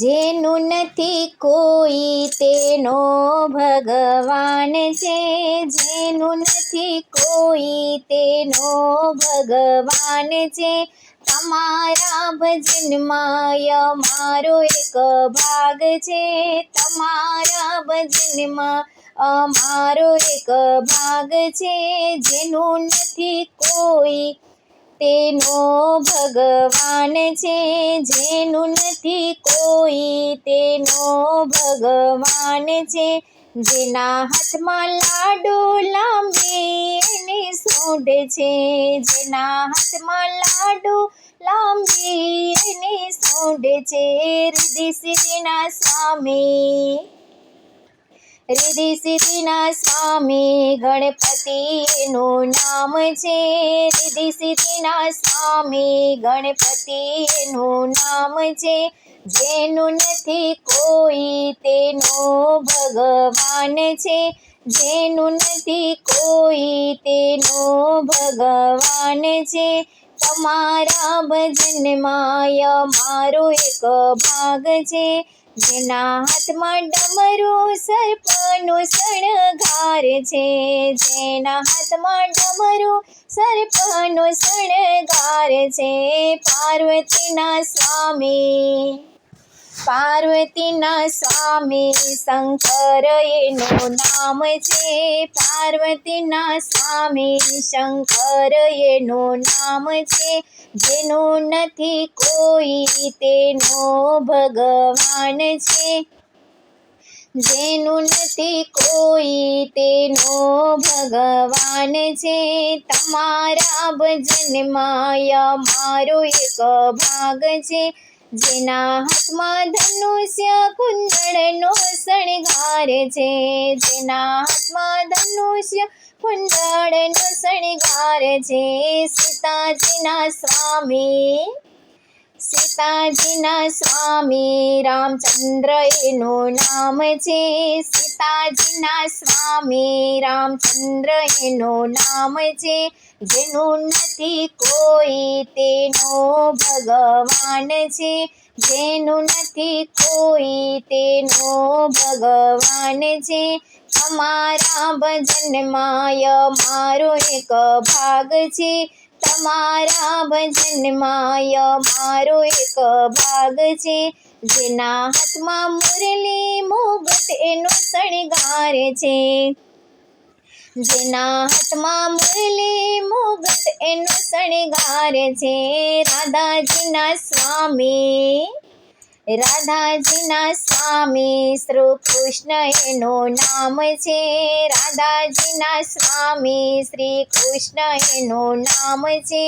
જેનું નથી કોઈ તેનો ભગવાન છે, જેનું નથી કોઈ તેનો ભગવાન છે। તમારા ભજનમાં અમારો એક ભાગ છે, તમારા ભજનમાં અમારો એક ભાગ છે। જેનું નથી કોઈ તેનો ભગવાન છે, જેનું નથી કોઈ તેનો ભગવાન છે। જેના હાથમાં લાડુ લાંબી એની સૂંઢ છે, જેના હાથમાં લાડુ લાંબી એની સૂંઢ છે। રિદ્ધિ સિદ્ધિના સ્વામી, રિદ્ધિ સિદ્ધિના સ્વામી ગણપતિ એનું નામ છે, રિદ્ધિ સિદ્ધિના સ્વામી ગણપતિ એનું નામ છે। જેનું નથી કોઈ તેનો ભગવાન છે, જેનું નથી કોઈ તેનો ભગવાન છે। તમારા ભજનમાં અમારો એક ભાગ છે, જેના હાથમાં ડમરું સર્પનું શણગાર છે, જેના હાથમાં ડમરું સર્પનું શણગાર છે। પાર્વતીના સ્વામી, પાર્વતીના સ્વામી શંકર એનું નામ છે, પાર્વતીના સ્વામી શંકર એનું નામ છે। જેનું નથી કોઈ તેનો ભગવાન છે, જેનું નથી કોઈ તેનો ભગવાન છે। તમારા ભજનમાં અમારો એક ભાગ છે, જેના હાથમાં ધનુષ્ય કુંડળનો શણગાર છે, જેના હાથમાં ધનુષ્ય કુંડળનો શણગાર છે। સીતાજીના સ્વામી, સીતાજીના સ્વામી રામચંદ્ર એનું નામ છે, સીતાજીના સ્વામી રામચંદ્ર એનું નામ છે। જેનું નથી કોઈ તેનો ભગવાન છે, જેનું નથી કોઈ તેનો ભગવાન છે। તમારા ભજનમાં અમારો એક ભાગ છે, તમારા ભજનમાં અમારો એક ભાગ છે। જેના હાથમાં મુરલી મુગટ એનો શણગાર છે, જેના હાથમાં મુરલી મુગટ એનો શણગાર છે। રાધાજીના સ્વામી, રાધાજીના સ્વામી શ્રી કૃષ્ણ એનું નામ છે, રાધાજીના સ્વામી શ્રી કૃષ્ણ એનું નામ છે।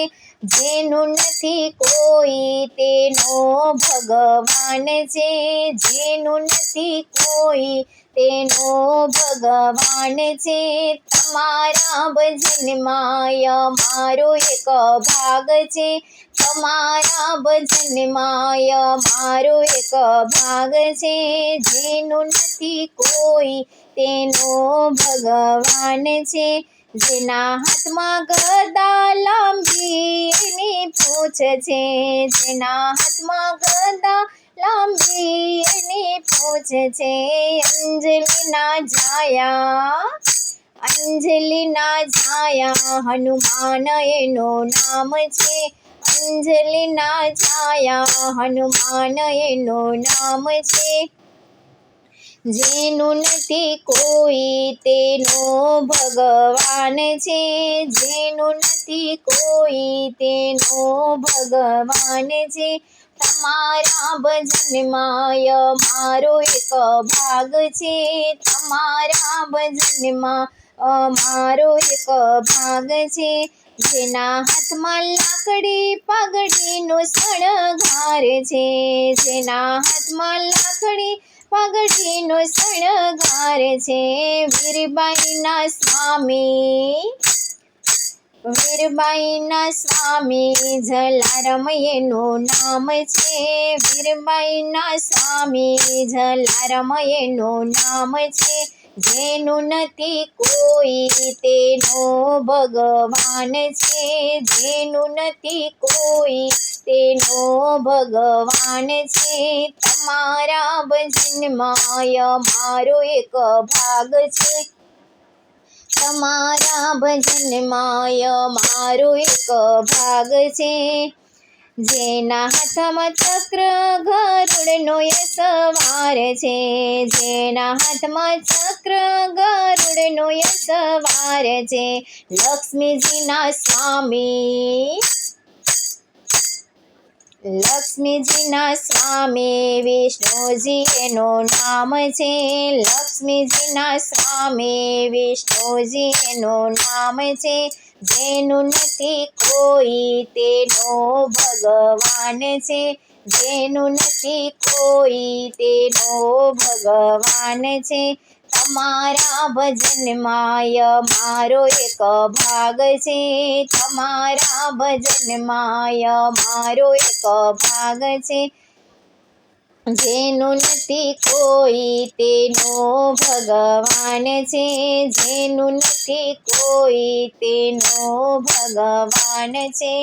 જેનું નથી કોઈ તેનો ભગવાન છે, જેનું નથી કોઈ તેનો ભગવાન છે। તમારા ભજનમાં અમારો એક ભાગ છે, તમારા ભજનમાં અમારો એક ભાગ છે। જેનું નથી કોઈ તેનો ભગવાન છે, જેના હાથમાં ગદા લાંબી એની પૂંછ છે, જેના હાથમાં ગદા લાંબી એની પૂંછ છે। અંજલિના છાયા, અંજલિના છાયા હનુમાન એનું નામ છે, અંજલિના છાયા હનુમાન એનું નામ છે। જેનું નથી કોઈ તેનો ભગવાન છે, જેનું નથી કોઈ તેનો ભગવાન છે। તમારા ભજનમાં અમારો એક ભાગ છે, તમારા ભજનમાં અમારો એક ભાગ છે। જેના હાથમાં લાકડી પાઘડીનો શણગાર છે, જેના હાથમાં લાકડી પાઘડીનો શણગાર છે। વીરબાઈના સ્વામી, વીરબાઈના સ્વામી જલારામ એનું નામ છે, વીરબાઈના સ્વામી જલારામ એનું નામ છે। જેનું નથી કોઈ તેનો ભગવાન છે, જેનું નથી કોઈ તેનો ભગવાન છે. તમારા ભજનમાં મારો એક ભાગ છે. તમારા ભજનમાં મારો એક ભાગ છે. જેના હાથમાં ચક્ર ગરુડનો એ સવાર છે. જેના હાથમાં ચક્ર ગરુડનો એ સવાર છે. લક્ષ્મીજીના સ્વામી લક્ષ્મીજીના સ્વામી વિષ્ણુજી એનું નામ છે. લક્ષ્મીજીના સ્વામી વિષ્ણુજી એનું નામ છે. જેનું નથી કોઈ તેનો ભગવાન છે. જેનું નથી કોઈ તેનો ભગવાન છે. તમારા ભજનમાં મારો એક ભાગ છે. તમારા ભજનમાં મારો એક ભાગ છે. જેનું નથી કોઈ તેનો ભગવાન છે. જેનું નથી કોઈ તેનો ભગવાન છે.